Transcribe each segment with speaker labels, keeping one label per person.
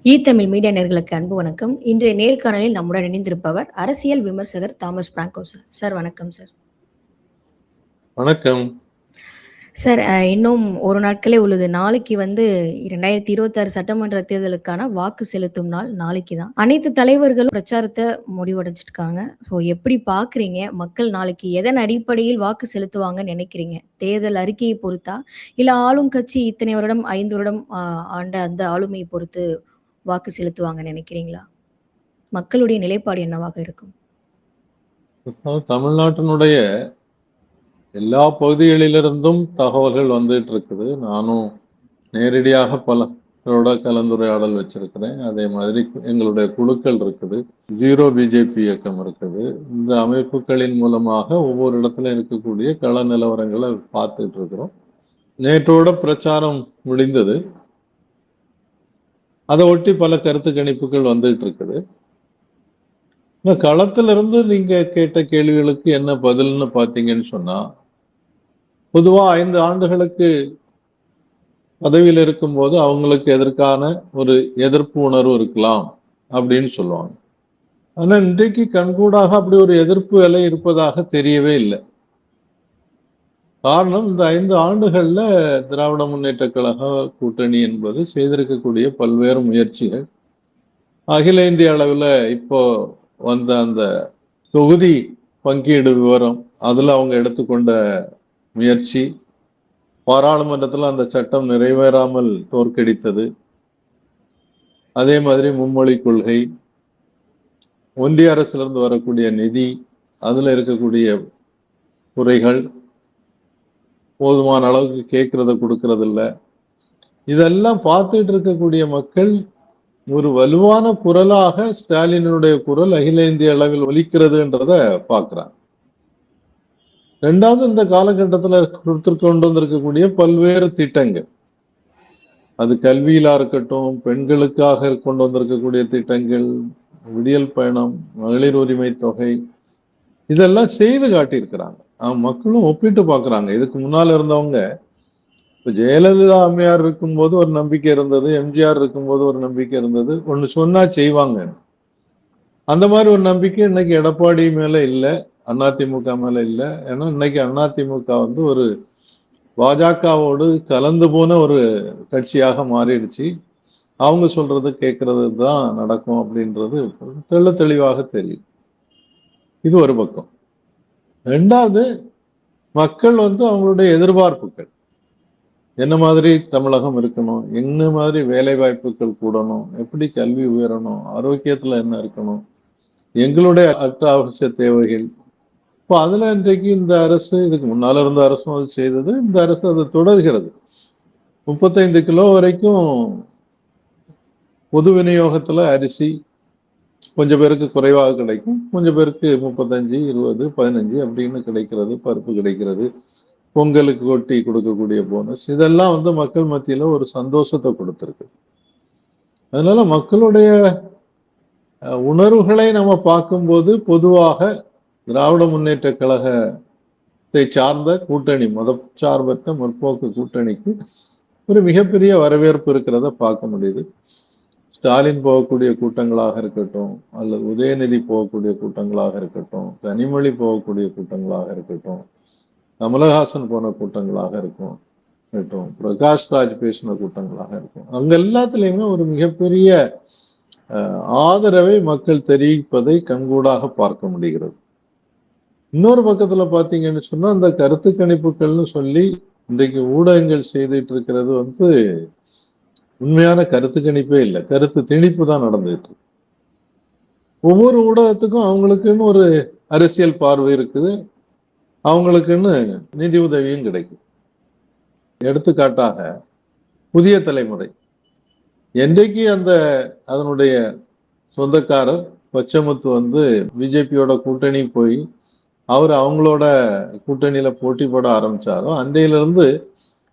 Speaker 1: Tamil media நேயர்களுக்கு அன்பு வணக்கம். இன்றைய நேர்காணலில் நம்முடன் இணைந்திருப்பவர் அரசியல் விமர்சகர் தாமஸ் பிராங்கோ சார். சார் வணக்கம் சார்.
Speaker 2: வணக்கம்
Speaker 1: சார். இன்னும் ஒரு நாட்களே உள்ளது. நாளைக்கு 2026 சட்டமன்ற தேர்தலுக்கான வாக்கு செலுத்தும் நாள் நாளைக்கு தான். அனைத்து தலைவர்களும் பிரச்சாரத்தை முடிவடைஞ்சிருக்காங்க. ஸோ எப்படி பார்க்குறீங்க? மக்கள் நாளைக்கு எதன் அடிப்படையில் வாக்கு செலுத்துவாங்கன்னு நினைக்கிறீங்க? தேர்தல் அறிக்கையை பொறுத்தா, இல்லை ஆளும் கட்சி இத்தனை வருடம் 5 வருடம் ஆண்ட அந்த ஆளுமையை பொறுத்து வாக்கு செலுத்துவாங்கன்னு நினைக்கிறீங்களா? மக்களுடைய நிலைப்பாடு என்னவாக இருக்கும்?
Speaker 2: தமிழ்நாட்டினுடைய எல்லா பகுதிகளிலிருந்தும் தகவல்கள் வந்துட்டு இருக்குது. நானும் நேரடியாக பலரோட கலந்துரையாடல் வச்சிருக்கிறேன். அதே மாதிரி எங்களுடைய குழுக்கள் இருக்குது, ஜீரோ பிஜேபி இயக்கம் இருக்குது. இந்த அமைப்புகளின் மூலமாக ஒவ்வொரு இடத்துல இருக்கக்கூடிய கள நிலவரங்களை பார்த்துட்டு இருக்கிறோம். நேற்றோட பிரச்சாரம் முடிந்தது. அதை ஒட்டி பல கருத்து கணிப்புகள் வந்துட்டு இருக்குது. களத்திலிருந்து நீங்க கேட்ட கேள்விகளுக்கு என்ன பதில்னு பாத்தீங்கன்னு சொன்னா, பொதுவா 5 ஆண்டுகளுக்கு பதவியில் இருக்கும்போது அவங்களுக்கு எதற்கான ஒரு எதிர்ப்பு உணர்வு இருக்கலாம் அப்படின்னு சொல்லுவாங்க. ஆனா இன்றைக்கு கண்கூடாக அப்படி ஒரு எதிர்ப்பு அலை இருப்பதாக தெரியவே இல்லை. காரணம், இந்த 5 ஆண்டுகள்ல திராவிட முன்னேற்ற கழக கூட்டணி என்பது செய்திருக்கக்கூடிய பல்வேறு முயற்சிகள், அகில இந்திய அளவில் இப்போ வந்த அந்த தொகுதி பங்கீடு விவரம், அதுல அவங்க எடுத்துக்கொண்ட முயற்சி, பாராளுமன்றத்தில் அந்த சட்டம் நிறைவேறாமல் தோற்கடித்தது, அதே மாதிரி மும்மொழி கொள்கை, ஒன்றிய அரசிலிருந்து வரக்கூடிய நிதி, அதுல இருக்கக்கூடிய குறைகள், போதுமான அளவுக்கு கேட்கறத கொடுக்கறது இல்லை, இதெல்லாம் பார்த்துட்டு இருக்கக்கூடிய மக்கள் ஒரு வலுவான குரலாக ஸ்டாலினுடைய குரல் அகில இந்திய அளவில் ஒலிக்கிறதுன்றத பார்க்கிறாங்க. ரெண்டாவது, இந்த காலகட்டத்தில் கொண்டு வந்திருக்கக்கூடிய பல்வேறு திட்டங்கள், அது கல்வியிலா இருக்கட்டும், பெண்களுக்காக கொண்டு வந்திருக்கக்கூடிய திட்டங்கள், விடியல் பயணம், மகளிர் உரிமை தொகை, இதெல்லாம் செய்து காட்டியிருக்கிறாங்க. மக்களும் ஒப்பிட்டு பார்க்கறாங்க. இதுக்கு முன்னால இருந்தவங்க, இப்ப ஜெயலலிதா அம்மையார் இருக்கும்போது ஒரு நம்பிக்கை இருந்தது, எம்ஜிஆர் இருக்கும்போது ஒரு நம்பிக்கை இருந்தது, ஒண்ணு சொன்னா செய்வாங்க. அந்த மாதிரி ஒரு நம்பிக்கை இன்னைக்கு எடப்பாடி மேல இல்லை, அதிமுக மேல இல்லை. ஏன்னா இன்னைக்கு அதிமுக ஒரு பாஜகவோடு கலந்து போன ஒரு கட்சியாக மாறிடுச்சு. அவங்க சொல்றது கேட்கறது தான் நடக்கும் அப்படின்றது தெள்ள தெளிவாக தெரியும். இது ஒரு பக்கம். ரெண்டாவது, மக்கள் அவங்களுடைய எதிர்பார்ப்புகள், என்ன மாதிரி தமிழகம் இருக்கணும், என்ன மாதிரி வேலை வாய்ப்புகள் கூடணும், எப்படி கல்வி உயரணும், ஆரோக்கியத்துல என்ன இருக்கணும், எங்களுடைய அத்தியாவசிய தேவைகள். இப்போ அதுல இன்றைக்கு இந்த அரசு, இதுக்கு முன்னால இருந்த அரசும் அது செய்தது, இந்த அரசு அதை தொடர்கிறது. 35 கிலோ வரைக்கும் பொது விநியோகத்துல அரிசி கொஞ்சம் பேருக்கு குறைவாக கிடைக்கும், கொஞ்சம் பேருக்கு 35, 20, 15 அப்படின்னு கிடைக்கிறது, பருப்பு கிடைக்கிறது, பொங்கலுக்கு கொட்டி கொடுக்கக்கூடிய போனஸ், இதெல்லாம் மக்கள் மத்தியில ஒரு சந்தோஷத்தை கொடுத்திருக்கு. அதனால மக்களுடைய உணர்வுகளை நம்ம பார்க்கும்போது பொதுவாக திராவிட முன்னேற்ற கழகத்தை சார்ந்த கூட்டணி, மதச்சார்பற்ற முற்போக்கு கூட்டணிக்கு ஒரு மிகப்பெரிய வரவேற்பு இருக்கிறத பார்க்க முடியுது. ஸ்டாலின் போகக்கூடிய கூட்டங்களாக இருக்கட்டும், அல்லது உதயநிதி போகக்கூடிய கூட்டங்களாக இருக்கட்டும், கனிமொழி போகக்கூடிய கூட்டங்களாக இருக்கட்டும், கமலஹாசன் போன கூட்டங்களாக இருக்கட்டும், பிரகாஷ் ராஜ் பேசின கூட்டங்களாக இருக்கும், அங்க எல்லாத்துலயுமே ஒரு மிகப்பெரிய ஆதரவை மக்கள் தெரிவிப்பதை கண்கூடாக பார்க்க முடிகிறது. இன்னொரு பக்கத்துல பாத்தீங்கன்னு சொன்னா, அந்த கருத்து கணிப்புகள்னு சொல்லி இன்றைக்கு ஊடகங்கள் செய்துட்டு இருக்கிறது உண்மையான கருத்து கணிப்பே இல்லை, கருத்து திணிப்பு தான் நடந்துட்டு இருக்கு. ஒவ்வொரு ஊடகத்துக்கும் அவங்களுக்குன்னு ஒரு அரசியல் பார்வை இருக்குது, அவங்களுக்குன்னு நிதி உதவியும் கிடைக்கும். எடுத்துக்காட்டாக புதிய தலைமுறை, என்றைக்கு அதனுடைய சொந்தக்காரர் பச்சைமுத்து பிஜேபியோட கூட்டணி போய் அவங்களோட கூட்டணியில போட்டி போட ஆரம்பிச்சாரோ, அன்றையிலிருந்து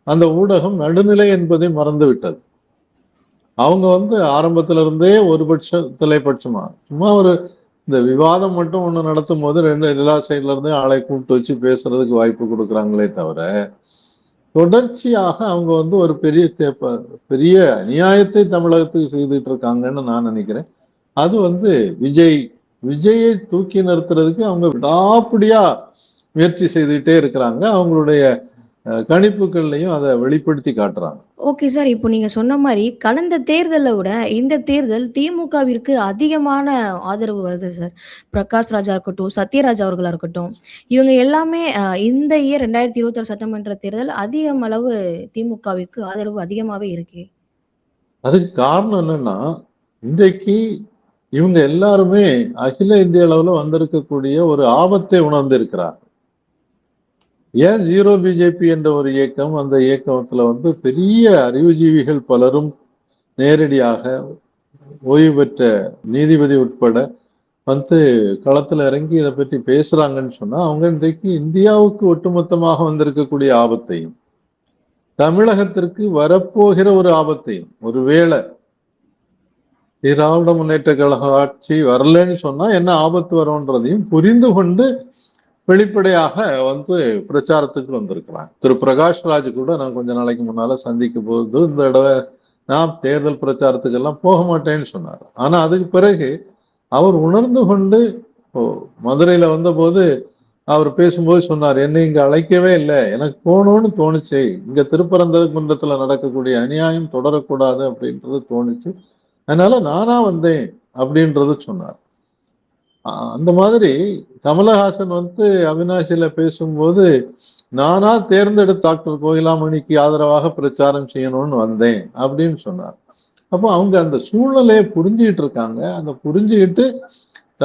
Speaker 2: அந்த ஊடகம் நடுநிலை என்பதை மறந்து விட்டது. அவங்க ஆரம்பத்துல இருந்தே ஒரு தலைப்பட்சமா சும்மா இந்த விவாதம் மட்டும் ஒண்ணு நடத்தும் போது எல்லா சைட்ல இருந்தே ஆளை கூப்பிட்டு வச்சு பேசுறதுக்கு வாய்ப்பு கொடுக்குறாங்களே தவிர, தொடர்ச்சியாக அவங்க வந்து ஒரு பெரிய அநியாயத்தை தமிழகத்துக்கு செய்துட்டு இருக்காங்கன்னு நான் நினைக்கிறேன். அது வந்து விஜயை தூக்கி நிறுத்துறதுக்கு அவங்க விடாப்பிடியா முயற்சி செய்துட்டே இருக்கிறாங்க. அவங்களுடைய கணிப்புகள்லையும் அதை வெளிப்படுத்தி காட்டுறாங்க.
Speaker 1: Okay sir. இப்போ நீங்க சொன்ன மாரி, கடந்த தேர்தல விட இந்த தேர்தல் திமுகவிற்கு அதிகமான ஆதரவு வருது சார். பிரகாஷ் ராஜா இருக்கட்டும், சத்யராஜ் அவர்களா இருக்கட்டும், இவங்க எல்லாமே இந்த இயர் 2026 சட்டமன்ற தேர்தல் அதிகம் அளவு திமுகவிற்கு ஆதரவு அதிகமாவே இருக்கு.
Speaker 2: அதுக்கு காரணம் என்னன்னா, இன்றைக்கு இவங்க எல்லாருமே அகில இந்திய அளவுல வந்திருக்கக்கூடிய ஒரு ஆபத்தை உணர்ந்திருக்கிறார். ஏன் ஜீரோ பிஜேபி என்ற ஒரு இயக்கம், அந்த இயக்கத்துல வந்து பெரிய அறிவுஜீவிகள் பலரும் நேரடியாக ஓய்வு பெற்ற நீதிபதி உட்பட வந்து களத்துல இறங்கி இதை பற்றி பேசுறாங்கன்னு சொன்னா, அவங்க இன்றைக்கு இந்தியாவுக்கு ஒட்டுமொத்தமாக வந்திருக்கக்கூடிய ஆபத்தையும், தமிழகத்திற்கு வரப்போகிற ஒரு ஆபத்தையும், ஒருவேளை திராவிட முன்னேற்ற கழக ஆட்சி வரலன்னு சொன்னா என்ன ஆபத்து வரும்ன்றதையும் புரிந்து கொண்டு வெளிப்படையாக வந்து பிரச்சாரத்துக்கு வந்திருக்கிறாங்க. திரு பிரகாஷ் ராஜ் கூட நான் கொஞ்ச நாளைக்கு முன்னால சந்திக்கும் போது இந்த தடவை நான் தேர்தல் பிரச்சாரத்துக்கு எல்லாம் போக மாட்டேன்னு சொன்னார். ஆனா அதுக்கு பிறகு அவர் உணர்ந்து கொண்டு மதுரையில வந்த போது அவர் பேசும்போது சொன்னார், என்னை இங்க அழைக்கவே இல்லை, எனக்கு போகணும்னு தோணுச்சு, இங்க திருப்பரங்குன்றத்துல நடக்கக்கூடிய அநியாயம் தொடரக்கூடாது அப்படின்றது தோணுச்சு, அதனால நானா வந்தேன் அப்படின்றது சொன்னார். அந்த மாதிரி கமலஹாசன் வந்து அவினாசியில பேசும்போது, நானா தேர்ந்தெடுத்த டாக்டர் கோகிலாமணிக்கு ஆதரவாக பிரச்சாரம் செய்யணும்னு வந்தேன் அப்படின்னு சொன்னார். அப்போ அவங்க அந்த சூழ்நிலையை புரிஞ்சுக்கிட்டு இருக்காங்க. அந்த புரிஞ்சுக்கிட்டு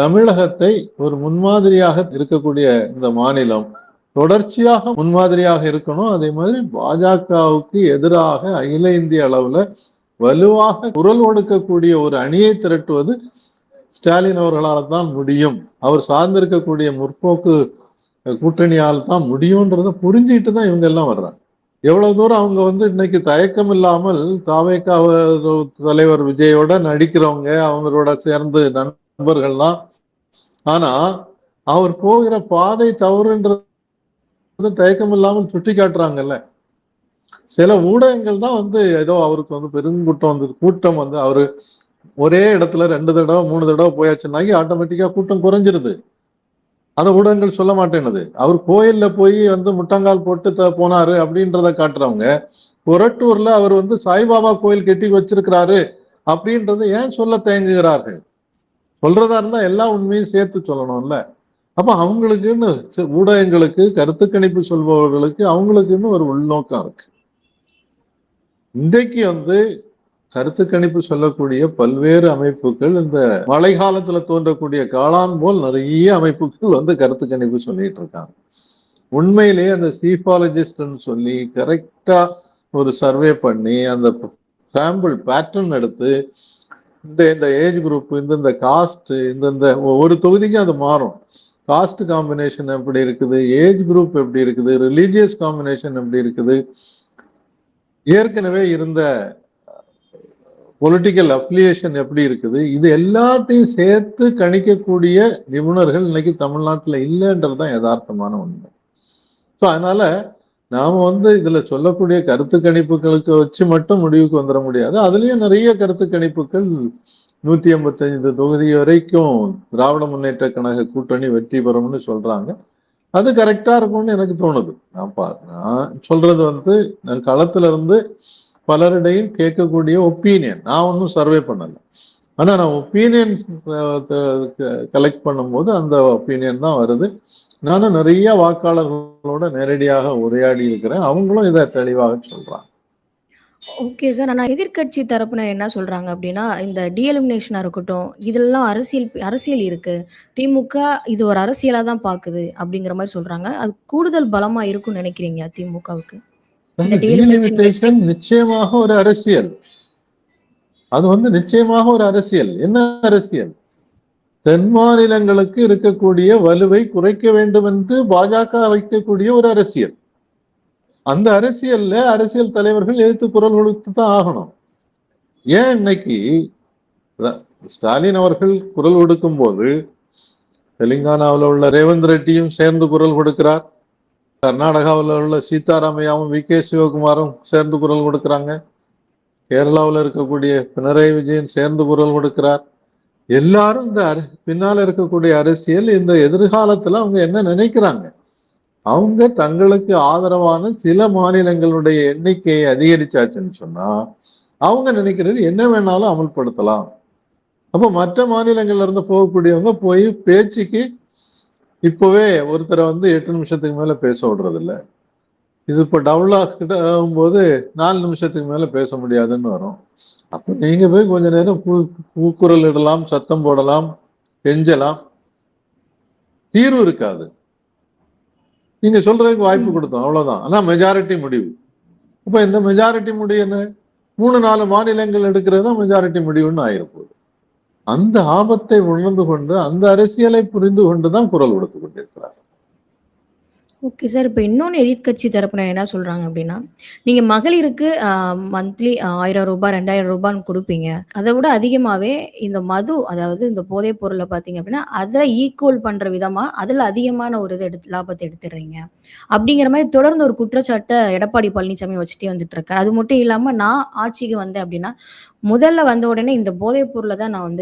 Speaker 2: தமிழகத்தை ஒரு முன்மாதிரியாக இருக்கக்கூடிய இந்த மாநிலம் தொடர்ச்சியாக முன்மாதிரியாக இருக்கணும். அதே மாதிரி பாஜகவுக்கு எதிராக அகில இந்திய அளவுல வலுவாக குரல் கொடுக்கக்கூடிய ஒரு அணியை திரட்டுவது ஸ்டாலின் அவர்களால் தான் முடியும், அவர் சார்ந்திருக்கக்கூடிய முற்போக்கு கூட்டணியால் தான் முடியும்ன்றத புரிஞ்சுக்கிட்டு தான் இவங்க எல்லாம் வர்றாங்க. எவ்வளவு தூரம் அவங்க வந்து இன்னைக்கு தயக்கம் இல்லாமல் தாவேகா தலைவர் விஜயோட நடிக்கிறவங்க, அவங்களோட சேர்ந்து நண்பர்கள்லாம், ஆனா அவர் போகிற பாதை தவறுன்றது தயக்கம் இல்லாமல் சுட்டி காட்டுறாங்கல்ல. சில ஊடகங்கள் தான் வந்து ஏதோ அவருக்கு வந்து பெருங்கூட்டம் வந்து கூட்டம் வந்து அவரு ஒரே இடத்துல 2 தடவை 3 தடவை போயாச்சுன்னாக்கி ஆட்டோமேட்டிக்கா கூட்டம் குறைஞ்சிருது. அந்த ஊடகங்கள் சொல்ல மாட்டேன்னுது. அவர் கோயில்ல போய் வந்து முட்டங்கால் போட்டு போனாரு அப்படின்றத காட்டுறவங்க, கொரட்டூர்ல அவர் வந்து சாய்பாபா கோயில் கட்டி வச்சிருக்கிறாரு அப்படின்றத ஏன் சொல்ல தயங்குகிறார்கள்? சொல்றதா இருந்தா எல்லா உண்மையும் சேர்த்து சொல்லணும்ல. அப்ப அவங்களுக்குன்னு ஊடகங்களுக்கு, கருத்து கணிப்பு சொல்பவர்களுக்கு அவங்களுக்குன்னு ஒரு உள்நோக்கம் இருக்கு. இன்றைக்கு வந்து கருத்து கணிப்பு சொல்லக்கூடிய பல்வேறு அமைப்புகள், இந்த மழை காலத்துல தோன்றக்கூடிய காளான் போல் நிறைய அமைப்புகள் வந்து கருத்து கணிப்பு சொல்லிட்டு இருக்காங்க. உண்மையிலேயே அந்த சீஃபாலஜிஸ்ட்னு சொல்லி கரெக்டா ஒரு சர்வே பண்ணி அந்த சாம்பிள் பேட்டர்ன் எடுத்து இந்த ஏஜ் குரூப், இந்த காஸ்ட், இந்த ஒரு தொகுதிக்கும் அது மாறும். காஸ்ட் காம்பினேஷன் எப்படி இருக்குது, ஏஜ் குரூப் எப்படி இருக்குது, ரிலீஜியஸ் காம்பினேஷன் எப்படி இருக்குது, ஏற்கனவே இருந்த பொலிட்டிக்கல் அப்ளியேஷன் எப்படி இருக்குது, இது எல்லாத்தையும் சேர்த்து கணிக்கக்கூடிய நிபுணர்கள் இன்னைக்கு தமிழ்நாட்டில் இல்லைன்றதுதான் யதார்த்தமான உண்மை. ஸோ அதனால நாம வந்து இதுல சொல்லக்கூடிய கருத்து கணிப்புகளுக்கு வச்சு மட்டும் முடிவுக்கு வந்துட முடியாது. அதுலயும் நிறைய கருத்து கணிப்புகள் 185 தொகுதி வரைக்கும் திராவிட முன்னேற்ற கழக கூட்டணி வெற்றி பெறும்னு சொல்றாங்க. அது கரெக்டா இருக்கும்னு எனக்கு தோணுது. நான் சொல்றது வந்து நான் களத்துல இருந்து பலரிடையும் கேட்கக்கூடிய ஒப்பீனியன். நான் ஒன்றும் சர்வே பண்ணல, ஆனா நான் ஒப்பீனியன் கலெக்ட் பண்ணும்போது அந்த ஒப்பீனியன் தான் வருது. நானும் நிறைய வாக்காளர்களோட நேரடியாக உரையாடி இருக்கிறேன், அவங்களும் இதை தெளிவாக சொல்றாங்க.
Speaker 1: Okay sir. ஆனா எதிர்க்கட்சி தரப்பினர் என்ன சொல்றாங்க அப்படின்னா, இந்த டீஎலிமினேஷனா இருக்கட்டும், இதெல்லாம் அரசியல் இருக்கு, திமுக இது ஒரு அரசியலா தான் பாக்குது அப்படிங்கிற மாதிரி சொல்றாங்க. அது கூடுதல் பலமா இருக்கும்னு நினைக்கிறீங்க திமுகவுக்கு?
Speaker 2: டீலிமிட்டேஷன் நிச்சயமாக ஒரு அரசியல். அது வந்து நிச்சயமாக ஒரு அரசியல். என்ன அரசியல்? தென் மாநிலங்களுக்கு இருக்கக்கூடிய வலுவை குறைக்க வேண்டும் என்று பாஜக வைக்கக்கூடிய ஒரு அரசியல். அந்த அரசியல்ல அரசியல் தலைவர்கள் எதிர்த்து குரல் கொடுத்து தான் ஆகணும். ஏன் இன்னைக்கு ஸ்டாலின் அவர்கள் குரல் கொடுக்கும் போது தெலுங்கானாவில் உள்ள ரேவந்த் ரெட்டியும் சேர்ந்து குரல் கொடுக்கிறார், கர்நாடகாவில் உள்ள சீதாராமையாவும் வி கே சிவகுமாரும் சேர்ந்து குரல் கொடுக்கிறாங்க. கேரளாவில் இருக்கக்கூடிய பினராயி விஜயன் சேர்ந்து குரல் கொடுக்கிறார். எல்லாரும் இந்த பின்னால இருக்கக்கூடிய அரசியல் இந்த எதிர்காலத்துல அவங்க என்ன நினைக்கிறாங்க, அவங்க தங்களுக்கு ஆதரவான சில மாநிலங்களுடைய எண்ணிக்கையை அதிகரிச்சாச்சுன்னு சொன்னா அவங்க நினைக்கிறது என்ன வேணாலும் அமல்படுத்தலாம். அப்ப மற்ற மாநிலங்கள்ல இருந்து போகக்கூடியவங்க போய் பேச்சுக்கு இப்பவே ஒருத்தரை 8 நிமிஷத்துக்கு மேல பேச விடுறது இல்ல. இது இப்ப டவுன்லாக் ஆகும்போது 4 நிமிஷத்துக்கு மேல பேச முடியாதுன்னு வரும். அப்ப நீங்க போய் கொஞ்ச நேரம் கூக்குரல் இடலாம், சத்தம் போடலாம், கெஞ்சலாம், தீர்வு இருக்காது. நீங்க சொல்றதுக்கு வாய்ப்பு கொடுத்தோம், அவ்வளவுதான். ஆனா மெஜாரிட்டி முடிவு. அப்ப இந்த மெஜாரிட்டி முடிவு என்ன, 3-4 மாநிலங்கள் எடுக்கிறது தான் மெஜாரிட்டி முடிவுன்னு ஆயிருப்போகுது. அந்த ஆபத்தை உணர்ந்து கொண்டு அந்த அரசியலை புரிந்து கொண்டுதான் குரல் கொடுத்து கொண்டிருக்கிறார்.
Speaker 1: Okay sir. இப்ப இன்னொன்னு எதிர்க்கட்சி தரப்பினர் என்ன சொல்றாங்க அப்படின்னா, நீங்க மகளிருக்கு மந்த்லி ரூ. 1000 ரூ. 2000 குடுப்பீங்க. அத விட அதிகமாவே இந்த மது, அதாவது இந்த போதைப் பொருள பார்த்தீங்க அப்படின்னா, அத ஈக்குவல் பண்ற விதமா அதுல அதிகமான ஒரு லாபத்த எடுத்துடுறீங்க. அப்படிங்கிற மாரி தொடர்ந்து ஒரு குற்றச்சாட்ட எடப்பாடி பழனிசாமி வச்சுட்டே வந்துட்டு இருக்காரு. அது மட்டும் இல்லாம நான் ஆட்சிக்கு வந்தேன் அப்படின்னா, முதல்ல வந்த உடனே இந்த போதைப் பொருள தான் நான்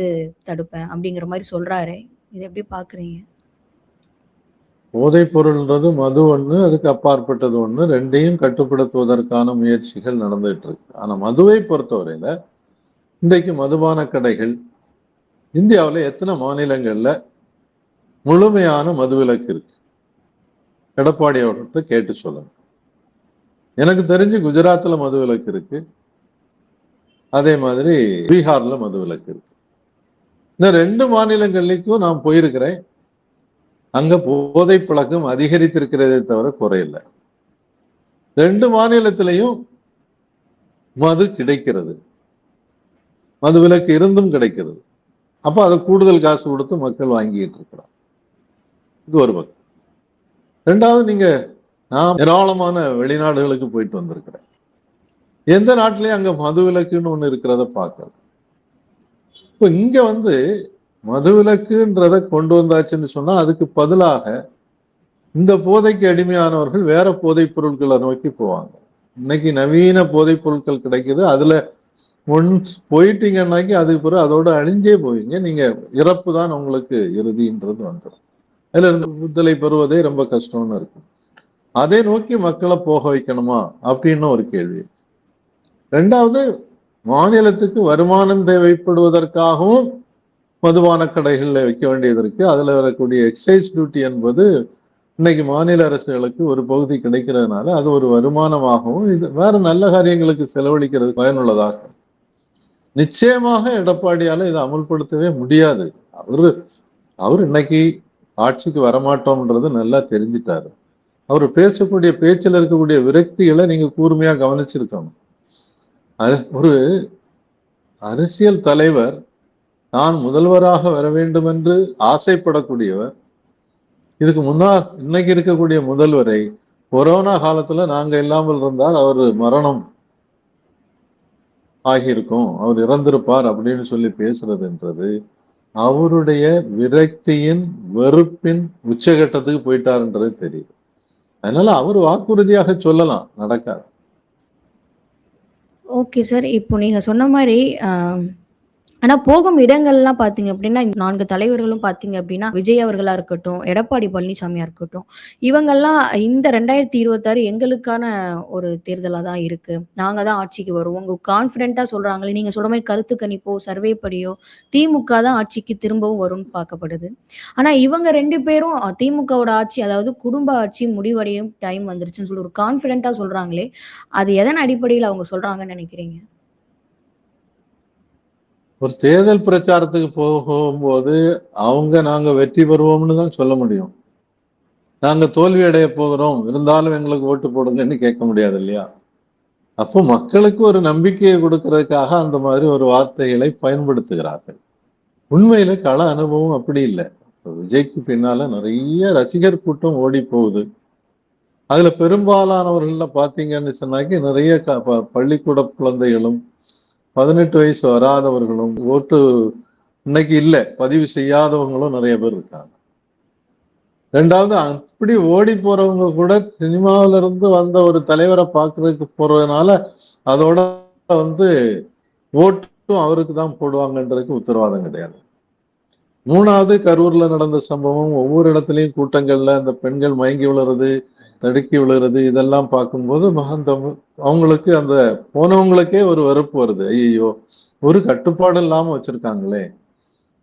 Speaker 1: தடுப்பேன் அப்படிங்கிற மாரி சொல்றாரு. இத எப்படி பார்க்குறீங்க?
Speaker 2: போதைப் பொருள்ன்றது மது ஒண்ணு, அதுக்கு அப்பாற்பட்டது ஒண்ணு. 2யும் கட்டுப்படுத்துவதற்கான முயற்சிகள் நடந்துட்டு இருக்கு. ஆனா மதுவை பொறுத்தவரையில இன்றைக்கு மதுபான கடைகள் இந்தியாவில் எத்தனை மாநிலங்கள்ல முழுமையான மதுவிலக்கு இருக்கு? எடப்பாடி அவர்கிட்ட கேட்டு சொல்லுங்க. எனக்கு தெரிஞ்சு குஜராத்ல மதுவிலக்கு இருக்கு, அதே மாதிரி பீகார்ல மதுவிலக்கு இருக்கு. இந்த 2 மாநிலங்களுக்கும் நான் போயிருக்கிறேன். அங்க போதை பழக்கம் அதிகரித்திருக்கிறதே தவிர குறையில்ல. 2 மாநிலத்திலையும் மது கிடைக்கிறது, மதுவிலக்கு இருந்தும் கிடைக்கிறது. அப்ப அதை கூடுதல் காசு கொடுத்து மக்கள் வாங்கிட்டு இருக்கிறார். இது ஒரு பக்கம். 2வது, நான் ஏராளமான வெளிநாடுகளுக்கு போயிட்டு வந்திருக்கிறேன். எந்த நாட்டிலையும் அங்க மதுவிலக்குன்னு ஒண்ணு இருக்கிறத பார்க்கல. இப்ப இங்க மதுவிலக்குன்றத கொண்டு வந்தாச்சுன்னு சொன்னா அதுக்கு பதிலாக இந்த போதைக்கு அடிமையானவர்கள் வேற போதைப் பொருட்களை நோக்கி போவாங்க. இன்னைக்கு நவீன போதைப் பொருட்கள் கிடைக்குது. அதுல ஒன்ஸ் போயிட்டீங்கன்னாக்கி அதுக்கு பிறகு அதோட அழிஞ்சே போவீங்க. நீங்க இறப்பு தான் உங்களுக்கு இறுதின்றது வந்துடும். அதுல இருந்து விடுதலை பெறுவதே ரொம்ப கஷ்டம்னு இருக்கு. அதை நோக்கி மக்களை போக வைக்கணுமா அப்படின்னு ஒரு கேள்வி. 2வது, மாநிலத்துக்கு வருமானம் தேவைப்படுவதற்காகவும் மதுபான கடைகள்ல வைக்க வேண்டியது இருக்கு. அதுல வரக்கூடிய எக்ஸைஸ் டியூட்டி என்பது இன்னைக்கு மாநில அரசுகளுக்கு ஒரு பகுதி கிடைக்கிறதுனால அது ஒரு வருமானமாகவும் இது வேற நல்ல காரியங்களுக்கு செலவழிக்கிறது பயனுள்ளதாக. நிச்சயமாக எடப்பாடியால இதை அமல்படுத்தவே முடியாது. அவரு இன்னைக்கு ஆட்சிக்கு வரமாட்டோம்ன்றது நல்லா தெரிஞ்சிட்டாரு. அவர் பேசக்கூடிய பேச்சில் இருக்கக்கூடிய விரக்திகளை நீங்க கூர்மையா கவனிச்சிருக்கணும். ஒரு அரசியல் தலைவர் நான் முதல்வராக வர வேண்டும் என்று ஆசைப்படக்கூடியவர், இதுக்கு முன்னால் இன்னைக்கு இருக்கக்கூடிய முதல்வரை கொரோனா காலத்துல நாங்க இல்லாமல் இருந்தால் அவர் மரணம் ஆகியிருக்கும், அவர் இறந்திருப்பார் அப்படின்னு சொல்லி பேசுறதுன்றது அவருடைய விரக்தியின் வெறுப்பின் உச்சகட்டத்துக்கு போயிட்டாருன்றது தெரியுது. அதனால அவர் வாக்குறுதியாக சொல்லலாம், நடக்காது.
Speaker 1: Okay sir. இப்போ நீங்க சொன்ன மாரி ஆனா போகும் இடங்கள்லாம் பார்த்தீங்க அப்படின்னா, 4 தலைவர்களும் பார்த்தீங்க அப்படின்னா, விஜய் அவர்களா இருக்கட்டும், எடப்பாடி பழனிசாமியா இருக்கட்டும், இவங்கெல்லாம் இந்த 2026 எங்களுக்கான ஒரு தேர்தலா தான் இருக்கு. நாங்க தான் ஆட்சிக்கு வருவோம். கான்ஃபிடென்ட்டா சொல்றாங்களே, நீங்க சொல்ற மாரி கருத்து கணிப்போ, சர்வே படியோ திமுக தான் ஆட்சிக்கு திரும்பவும் வரும்னு பார்க்கப்படுது. ஆனா இவங்க 2 பேரும் திமுகவோட ஆட்சி, அதாவது குடும்ப ஆட்சி முடிவடையும் டைம் வந்துருச்சுன்னு சொல்லி ஒரு கான்ஃபிடென்ட்டா சொல்றாங்களே, அது எதன் அடிப்படையில அவங்க சொல்றாங்கன்னு நினைக்கிறீங்க?
Speaker 2: ஒரு தேர்தல் பிரச்சாரத்துக்கு போகும்போது நாங்க வெற்றி பெறுவோம்னு தான் சொல்ல முடியும். நாங்க தோல்வி அடைய போகிறோம், இருந்தாலும் எங்களுக்கு ஓட்டு போடுங்கன்னு கேட்க முடியாது இல்லையா? அப்போ மக்களுக்கு ஒரு நம்பிக்கையை கொடுக்கறதுக்காக அந்த மாதிரி ஒரு வார்த்தைகளை பயன்படுத்துகிறார்கள். உண்மையில கள அனுபவம் அப்படி இல்லை. விஜய்க்கு பின்னால நிறைய ரசிகர் கூட்டம் ஓடி போகுது. அதுல பெரும்பாலானவர்கள்ல பாத்தீங்கன்னு சொன்னாக்கி நிறைய பள்ளிக்கூட குழந்தைகளும் 18 வயசு வராதவர்களும் ஓட்டு இன்னைக்கு இல்ல பதிவு செய்யாதவங்களும் நிறைய பேர் இருக்காங்க. ரெண்டாவது அப்படி ஓடி போறவங்க கூட சினிமாவில இருந்து வந்த ஒரு தலைவரை பார்க்கறதுக்கு போறதுனால அதோட வந்து ஓட்டும் அவருக்கு தான் போடுவாங்கன்றதுக்கு உத்தரவாதம் கிடையாது. மூணாவது கரூர்ல நடந்த சம்பவம், ஒவ்வொரு இடத்துலயும் கூட்டங்கள்ல அந்த பெண்கள் மயங்கி விழுறது, தடுக்கி விழுறது, இதெல்லாம் பார்க்கும்போது அந்த அவங்களுக்கு அந்த போனவங்களுக்கே ஒரு வெறுப்பு வருது. ஐயோ, ஒரு கட்டுப்பாடு இல்லாம வச்சிருக்காங்களே,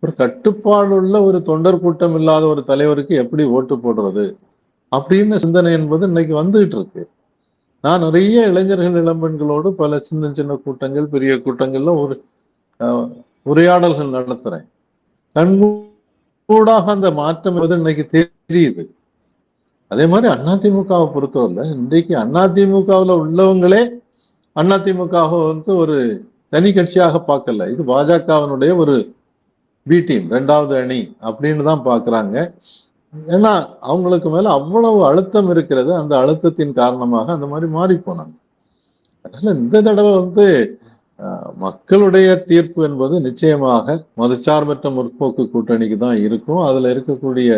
Speaker 2: ஒரு கட்டுப்பாடு உள்ள ஒரு தொண்டர் கூட்டம் இல்லாத ஒரு தலைவருக்கு எப்படி ஓட்டு போடுறது அப்படின்னு சிந்தனை என்பது இன்னைக்கு வந்துகிட்டு இருக்கு. நான் நிறைய இளைஞர்கள் இளம்பெண்களோடு பல சின்ன சின்ன கூட்டங்கள், பெரிய கூட்டங்கள்ல ஒரு உரையாடல்கள் நடத்துறேன். கண்கூடாக அந்த மாற்றம் என்பது இன்னைக்கு தெரியுது. அதே மாதிரி அதிமுகவை பொறுத்தவரை இன்றைக்கு அதிமுகவில் உள்ளவங்களே அதிமுகவை வந்து ஒரு தனி கட்சியாக பார்க்கல. இது பாஜகவினுடைய ஒரு பி டீம், 2வது அணி அப்படின்னு தான் பாக்குறாங்க. ஏன்னா அவங்களுக்கு மேல அவ்வளவு அழுத்தம் இருக்கிறது. அந்த அழுத்தத்தின் காரணமாக அந்த மாதிரி மாறி போனாங்க. அதனால இந்த தடவை வந்து மக்களுடைய தீர்ப்பு என்பது நிச்சயமாக மதச்சார்பற்ற முற்போக்கு கூட்டணிக்கு தான் இருக்கும். அதுல இருக்கக்கூடிய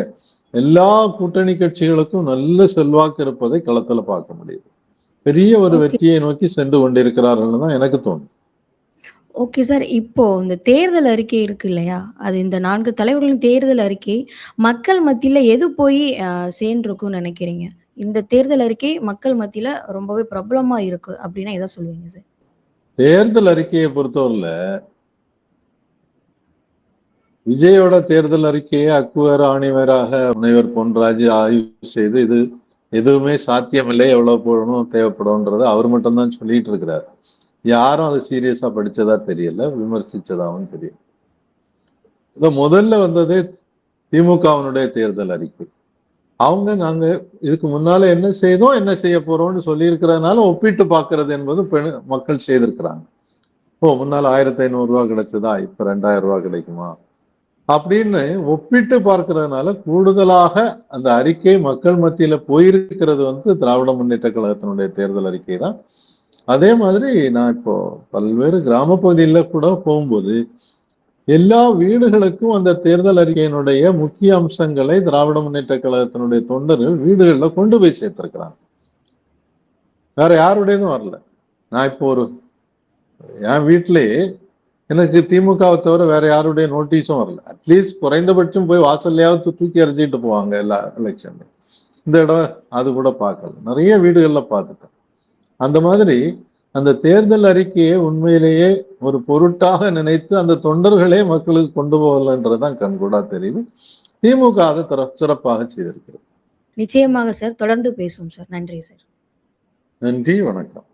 Speaker 2: எல்லா கூட்டணி கட்சிகளுக்கும் நல்ல செல்வாக்கு இருப்பதை களத்துல பார்க்க முடியுது. பெரிய ஒரு வெற்றியை நோக்கி சென்று கொண்டிருக்கிறார்கள் தான் எனக்கு தோணும்.
Speaker 1: Okay sir. இப்போ இந்த தேர்தல் அறிக்கை இருக்கு இல்லையா? அது இந்த 4 தலைவர்களின் தேர்தல் அறிக்கை மக்கள் மத்தியில எது போய் சேர்ந்திருக்கும்னு நினைக்கிறீங்க? இந்த தேர்தல் அறிக்கை மக்கள் மத்தியில ரொம்பவே பிரபலமா இருக்கு அப்படின்னா எத சொல்லுவீங்க சார்?
Speaker 2: தேர்தல் அறிக்கையை பொறுத்தவரையில விஜயோட தேர்தல் அறிக்கையை அக்குவேர் ஆணிவேராக முனைவர் பொன்ராஜ் ஆய்வு செய்து இது எதுவுமே சாத்தியமில்லை, எவ்வளவு போடணும் தேவைப்படும்ன்றத அவர் மட்டும்தான் சொல்லிட்டு இருக்கிறார். யாரும் அதை சீரியஸா படிச்சதா தெரியல, விமர்சிச்சதாவும் தெரியும். இத முதல்ல வந்ததே திமுகவினுடைய தேர்தல் அறிக்கை. அவங்க நாங்க இதுக்கு முன்னால என்ன செய்தோம், என்ன செய்ய போறோம்னு சொல்லி இருக்கிறதுனால ஒப்பிட்டு பார்க்கறது என்பது மக்கள் செய்திருக்கிறாங்க. முன்னால 1500 ரூபாய் கிடைச்சதா, இப்ப 2000 ரூபாய் கிடைக்குமா அப்படின்னு ஒப்பிட்டு பார்க்கறதுனால கூடுதலாக அந்த அறிக்கை மக்கள் மத்தியில போயிருக்கிறது வந்து திராவிட முன்னேற்ற கழகத்தினுடைய தேர்தல் அறிக்கை தான். அதே மாதிரி நான் இப்போ பல்வேறு கிராம பகுதியில கூட போகும்போது எல்லா வீடுகளுக்கும் அந்த தேர்தல் அறிக்கையினுடைய முக்கிய அம்சங்களை திராவிட முன்னேற்ற கழகத்தினுடைய தொண்டர்கள் வீடுகளில் கொண்டு போய் சேர்த்திருக்கிறாங்க. வேற யாருடையதும் வரல. நான் இப்போ என் வீட்டிலேயே எனக்கு திமுகவை தவிர வேற யாருடைய நோட்டீஸும் வரல. அட்லீஸ்ட் குறைந்தபட்சம் போய் வாசல்லையாவது தூக்கி எறிஞ்சிட்டு போவாங்க எல்லா எலெக்ஷன்ல. இந்த இடம் அது கூட பார்க்கல. நிறைய வீடுகள்ல பார்த்துட்டேன். அந்த மாதிரி அந்த தேர்தல் அறிக்கையை உண்மையிலேயே ஒரு பொருட்டாக நினைத்து அந்த தொண்டர்களே மக்களுக்கு கொண்டு போகலன்றதுதான் கண்கூடா தெரியுது. திமுக அதை சிறப்பாக செய்திருக்கிறது.
Speaker 1: நிச்சயமாக சார். தொடர்ந்து பேசுவோம் சார். நன்றி சார்.
Speaker 2: நன்றி, வணக்கம்.